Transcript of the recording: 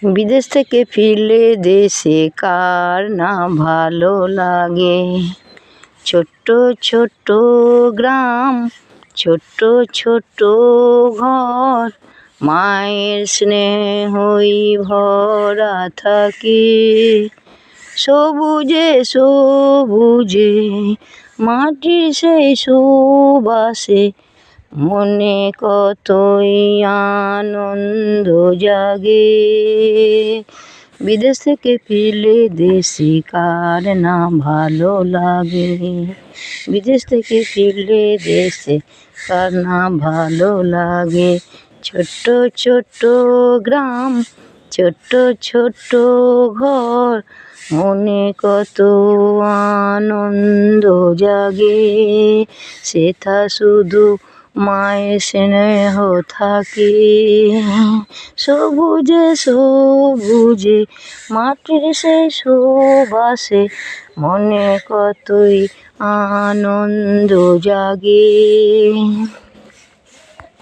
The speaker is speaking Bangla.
বিদেশ থেকে ফিরলে দেশে কার না ভালো লাগে। ছোট্ট ছোট্ট গ্রাম, ছোট্ট ছোট্ট ঘর, মায়ের স্নেহই ভরা থাকে। সবুজে সবুজে মাটির সেই সুবাসে মনে কতই আনন্দ জাগে। বিদেশ থেকে ফিরলে দেশে কার না ভালো লাগে। বিদেশ থেকে ফিরলে দেশে কার না ভালো লাগে। ছোট্ট ছোট্ট গ্রাম, ছোট্ট ছোট্ট ঘর, মনে কত আনন্দ জাগে। সেথা শুধু মায়ের স্নেহ থাকে। সবুজে সবুজে মাটির সেই সুবাসে মনে কতই আনন্দ জাগে।